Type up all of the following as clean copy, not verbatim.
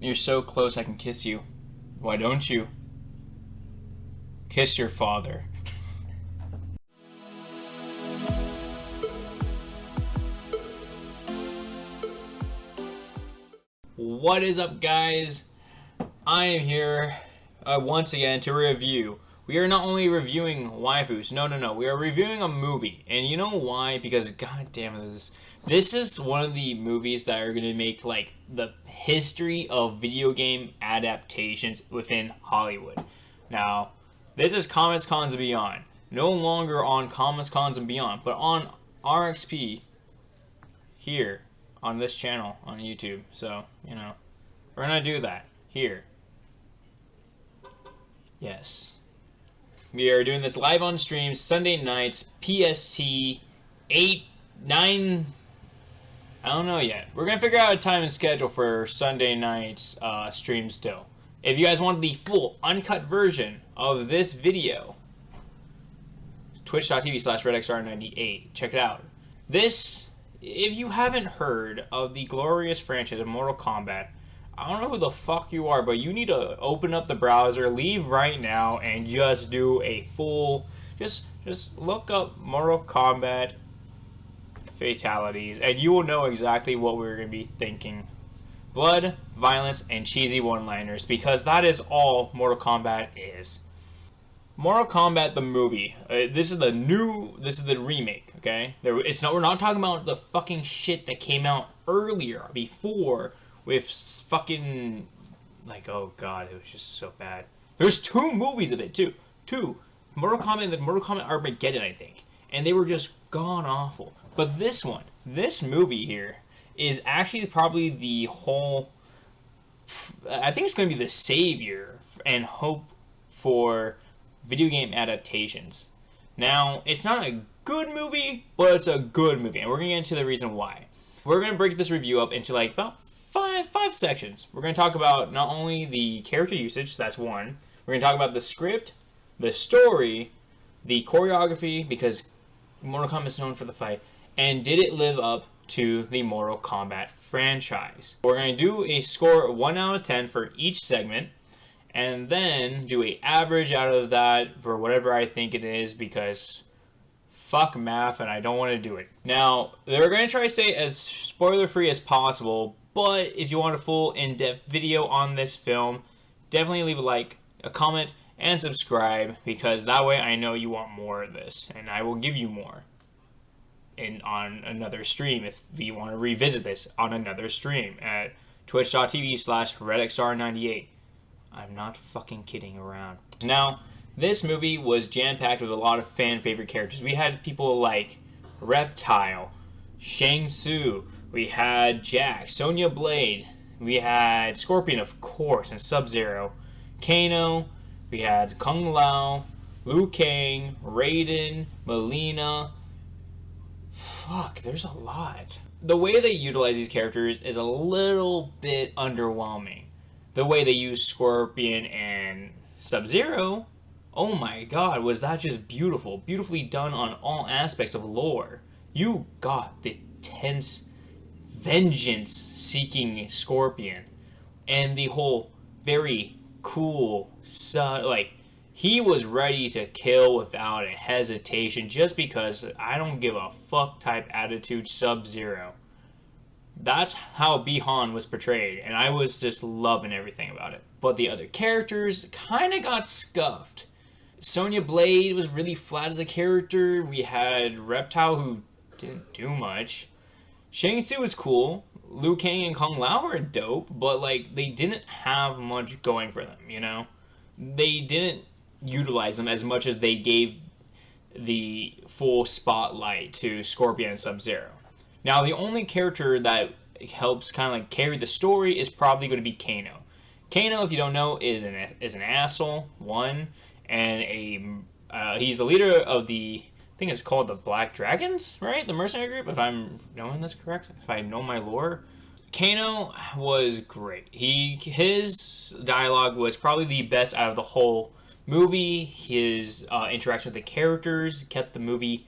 You're so close I can kiss you. Why don't you? Kiss your father. What is up, guys? I am here once again to review. We are not only reviewing waifus, no. We are reviewing a movie. And you know why? Because god damn it, this is one of the movies that are going to make like the history of video game adaptations within Hollywood. Now, this is Comics Cons and Beyond. No longer on Comics Cons and Beyond, but on RXP here on this channel on YouTube. So, you know, we're going to do that here. Yes. We are doing this live on stream Sunday nights, PST 8, 9, I don't know yet. We're going to figure out a time and schedule for Sunday night's stream still. If you guys want the full uncut version of this video, twitch.tv/redxr98. Check it out. This, if you haven't heard of the glorious franchise of Mortal Kombat, I don't know who the fuck you are, but you need to open up the browser, leave right now, and just do a full, just look up Mortal Kombat fatalities, and you will know exactly what we're going to be thinking. Blood, violence, and cheesy one-liners, because that is all Mortal Kombat is. Mortal Kombat the movie. This is the remake, okay? We're not talking about the fucking shit that came out earlier, before, with fucking, like, oh god, it was just so bad. There's 2 movies of it, too. 2. Mortal Kombat and the Mortal Kombat Armageddon, I think. And they were just gone awful. But this one, this movie here, is actually probably the whole, I think it's going to be the savior and hope for video game adaptations. Now, it's not a good movie, but it's a good movie. And we're going to get into the reason why. We're going to break this review up into like about five sections. We're going to talk about not only the character usage, that's one. We're going to talk about the script, the story, the choreography, because Mortal Kombat is known for the fight, and did it live up to the Mortal Kombat franchise. We're going to do a score 1 out of 10 for each segment, and then do a average out of that for whatever I think it is, because fuck math and I don't want to do it. Now, they're going to try to stay as spoiler-free as possible, but if you want a full in-depth video on this film, definitely leave a like, a comment, and subscribe, because that way I know you want more of this, and I will give you more on another stream if we want to revisit this on another stream at twitch.tv/redxr98. I'm not fucking kidding around. Now, this movie was jam-packed with a lot of fan-favorite characters. We had people like Reptile, Shang Tsung, we had Jack, Sonya Blade, we had Scorpion, of course, and Sub-Zero, Kano, we had Kung Lao, Liu Kang, Raiden, Melina. Fuck, there's a lot. The way they utilize these characters is a little bit underwhelming. The way they use Scorpion and Sub-Zero, oh my god, was that just beautiful. Beautifully done on all aspects of lore. You got the tense, vengeance-seeking Scorpion. And the whole very cool, like, he was ready to kill without a hesitation just because I don't give a fuck type attitude Sub-Zero. That's how Bi-Han was portrayed, and I was just loving everything about it. But the other characters kind of got scuffed. Sonya Blade was really flat as a character. We had Reptile, who didn't do much. Shang Tsung was cool. Liu Kang and Kung Lao were dope, but like they didn't have much going for them, you know? They didn't utilize them as much as they gave the full spotlight to Scorpion and Sub-Zero. Now, the only character that helps kind of like carry the story is probably going to be Kano. Kano, if you don't know, is an asshole, one, and he's the leader of the, I think it's called the Black Dragons, right? The mercenary group, if I'm knowing this correct, if I know my lore. Kano was great. His dialogue was probably the best out of the whole movie. His interaction with the characters kept the movie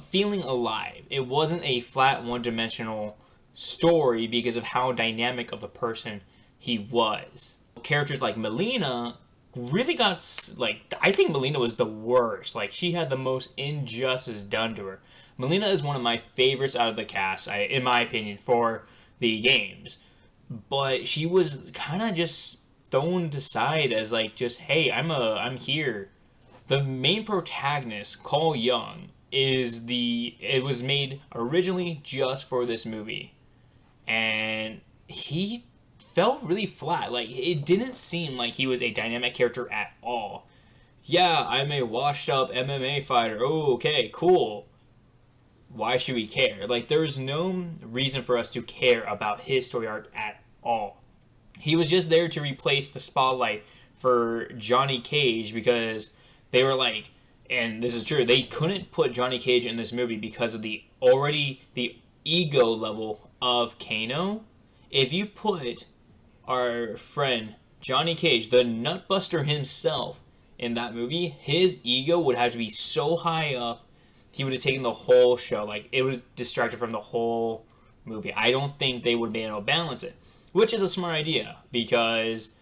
feeling alive. It wasn't a flat, one-dimensional story because of how dynamic of a person he was. Characters like Melina really got, like, I think Melina was the worst. Like, she had the most injustice done to her. Melina is one of my favorites out of the cast, in my opinion, for the games. But she was kind of just thrown aside as, like, just, hey, I'm here. The main protagonist, Cole Young, it was made originally just for this movie. And he felt really flat. Like, it didn't seem like he was a dynamic character at all. Yeah, I'm a washed up MMA fighter. Oh, okay, cool. Why should we care? Like, there's no reason for us to care about his story arc at all. He was just there to replace the spotlight for Johnny Cage because they were like, and this is true, they couldn't put Johnny Cage in this movie because of the ego level of Kano. If you put our friend Johnny Cage, the nutbuster himself, in that movie, his ego would have to be so high up, he would have taken the whole show. Like, it would have distracted from the whole movie. I don't think they would have been able to balance it, which is a smart idea because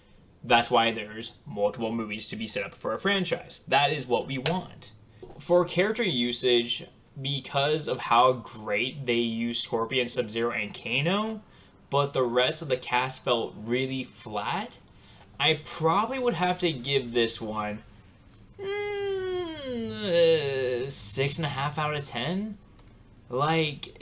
that's why there's multiple movies to be set up for a franchise. That is what we want. For character usage, because of how great they used Scorpion, Sub-Zero, and Kano, but the rest of the cast felt really flat, I probably would have to give this one 6.5 out of 10. Like,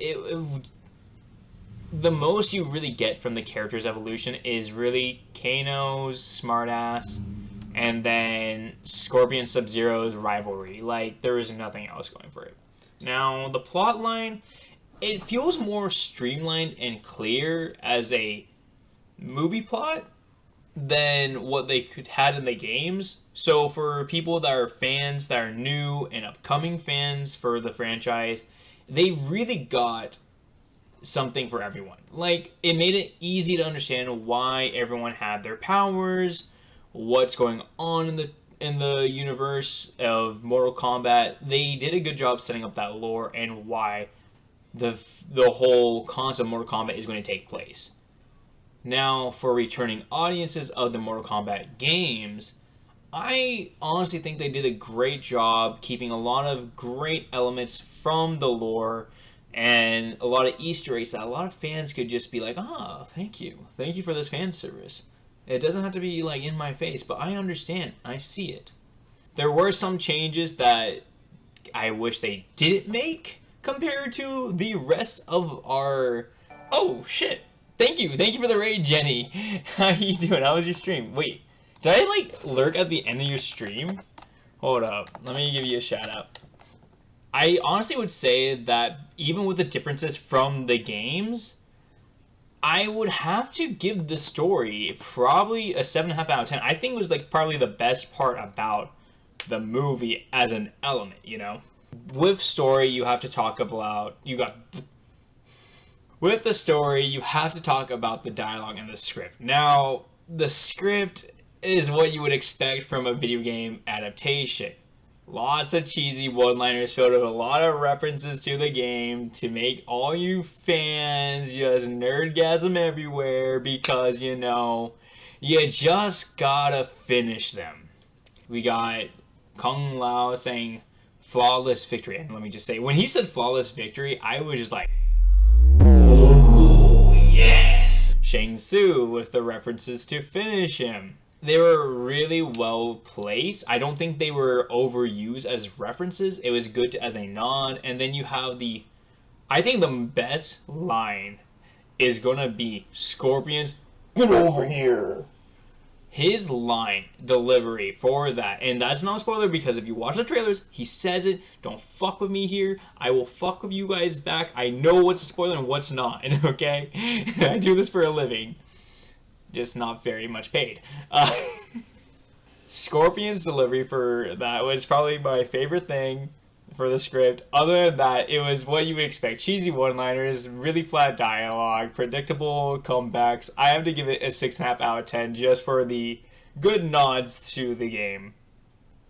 the most you really get from the character's evolution is really Kano's smartass and then Scorpion Sub-Zero's rivalry. Like, there is nothing else going for it. Now, the plot line, it feels more streamlined and clear as a movie plot than what they had in the games. So for people that are fans, that are new and upcoming fans for the franchise, they really got something for everyone. Like, it made it easy to understand why everyone had their powers, what's going on in the universe of Mortal Kombat. They did a good job setting up that lore and why the whole concept of Mortal Kombat is going to take place. Now, for returning audiences of the Mortal Kombat games, I honestly think they did a great job keeping a lot of great elements from the lore and a lot of Easter eggs that a lot of fans could just be like, thank you. Thank you for this fan service. It doesn't have to be, like, in my face, but I understand. I see it. There were some changes that I wish they didn't make compared to the rest of our... Oh, shit. Thank you for the raid, Jenny. How you doing? How was your stream? Wait, did I, like, lurk at the end of your stream? Hold up. Let me give you a shout out. I honestly would say that even with the differences from the games, I would have to give the story probably a 7.5 out of 10. I think it was, like, probably the best part about the movie as an element, you know? With story, you have to talk about... With the story, you have to talk about the dialogue and the script. Now, the script is what you would expect from a video game adaptation. Lots of cheesy one-liners filled with a lot of references to the game to make all you fans just nerdgasm everywhere because, you know, you just gotta finish them. We got Kung Lao saying flawless victory. And let me just say, when he said flawless victory, I was just like, ooh, yes! Shang Tsu with the references to finish him. They were really well placed. I don't think they were overused as references. It was good as a nod. And then you have I think the best line is gonna be Scorpion's, "Get over here." His line delivery for that, and that's not a spoiler because if you watch the trailers, he says it. Don't fuck with me here. I will fuck with you guys back. I know what's a spoiler and what's not, okay? I do this for a living. Just not very much paid. Scorpion's delivery for that was probably my favorite thing for the script. Other than that, it was what you would expect. Cheesy one-liners, really flat dialogue, predictable comebacks. I have to give it a 6.5 out of 10 just for the good nods to the game.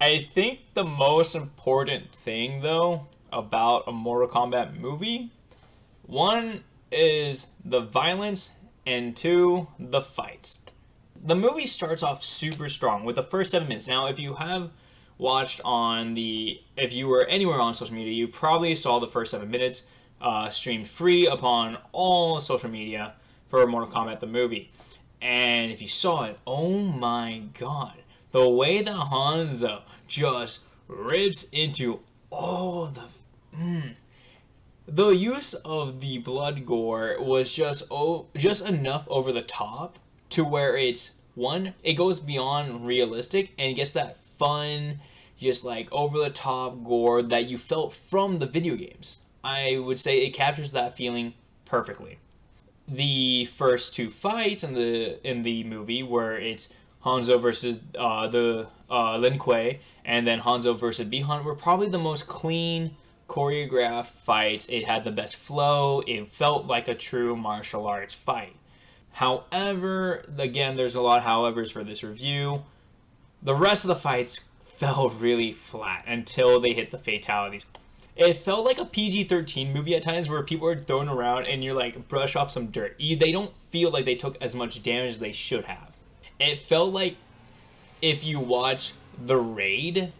I think the most important thing, though, about a Mortal Kombat movie, one is the violence, and two, the fights. The movie starts off super strong with the first 7 minutes. Now, if you have watched if you were anywhere on social media, you probably saw the first 7 minutes streamed free upon all social media for Mortal Kombat the movie. And if you saw it, oh my god, the way that Hanzo just rips into all the use of the blood gore was just enough over the top to where it goes beyond realistic and gets that fun, just like over the top gore that you felt from the video games. I would say it captures that feeling perfectly. The first two fights in the movie, where it's Hanzo versus the Lin Kuei, and then Hanzo versus Bi-Han, were probably the most clean choreographed fights. It had the best flow. It felt like a true martial arts fight. However, again, there's a lot of howevers for this review. The rest of the fights fell really flat until they hit the fatalities. It felt like a PG-13 movie at times where people are thrown around and you're like, brush off some dirt. They don't feel like they took as much damage as they should have. It felt like if you watch The Raid,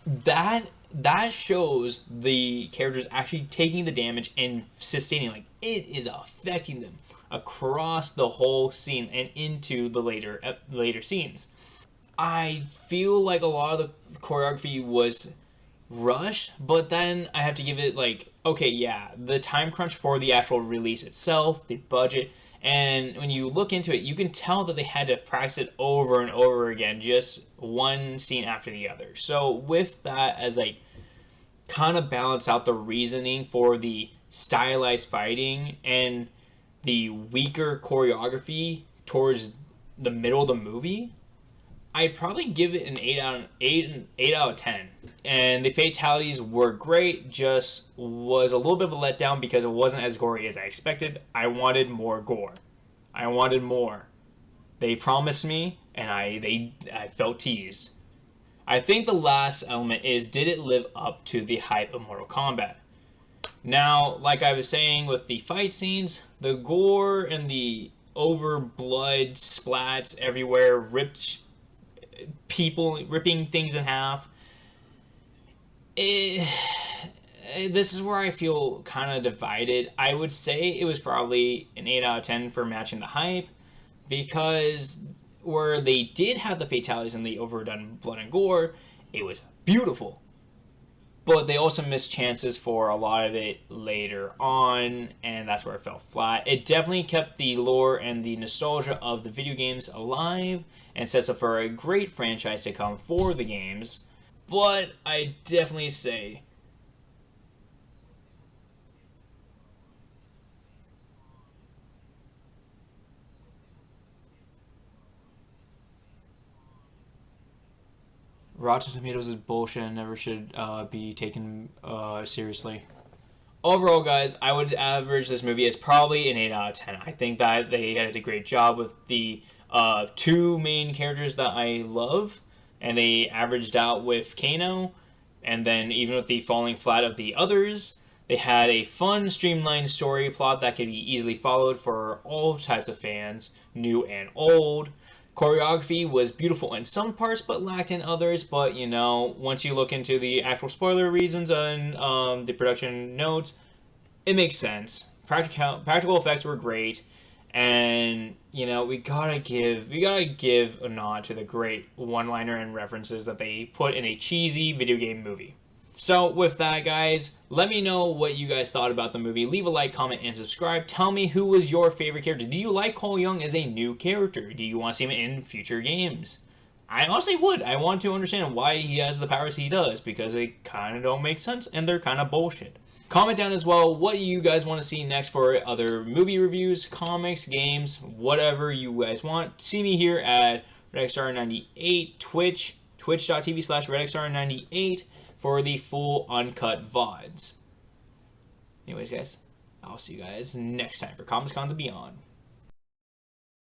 that shows the characters actually taking the damage and sustaining. Like, it is affecting them across the whole scene and into the later scenes. I feel like a lot of the choreography was rushed, but then I have to give it okay, yeah, the time crunch for the actual release itself, the budget, and when you look into it, you can tell that they had to practice it over and over again, just one scene after the other. So with that as kind of balance out the reasoning for the stylized fighting and the weaker choreography towards the middle of the movie, I'd probably give it an 8 out of 10. And the fatalities were great, just was a little bit of a letdown because it wasn't as gory as I expected. I wanted more gore. I wanted more. They promised me, and I felt teased. I think the last element is, did it live up to the hype of Mortal Kombat? Now, like I was saying with the fight scenes, the gore and the over blood splats everywhere, ripping things in half. This is where I feel kind of divided. I would say it was probably an 8 out of 10 for matching the hype, because where they did have the fatalities and the overdone blood and gore, it was beautiful. But they also missed chances for a lot of it later on, and that's where it fell flat. It definitely kept the lore and the nostalgia of the video games alive and sets up for a great franchise to come for the games. But I definitely say Rotten Tomatoes is bullshit and never should be taken seriously. Overall, guys, I would average this movie as probably an 8 out of 10. I think that they did a great job with the two main characters that I love, and they averaged out with Kano, and then even with the falling flat of the others, they had a fun, streamlined story plot that could be easily followed for all types of fans, new and old. Choreography was beautiful in some parts, but lacked in others. But, once you look into the actual spoiler reasons and the production notes, it makes sense. Practical effects were great. And, we gotta give a nod to the great one-liner and references that they put in a cheesy video game movie. So with that, guys, let me know what you guys thought about the movie. Leave a like, comment, and subscribe. Tell me who was your favorite character. Do you like Cole Young as a new character? Do you want to see him in future games? I honestly would. I want to understand why he has the powers he does, because they kind of don't make sense and they're kind of bullshit. Comment down as well what you guys want to see next for other movie reviews, comics, games, whatever you guys want. See me here at RedXR98, twitch.tv/RedXR98 for the full uncut VODs. Anyways, guys, I'll see you guys next time for Comics Cons and Beyond.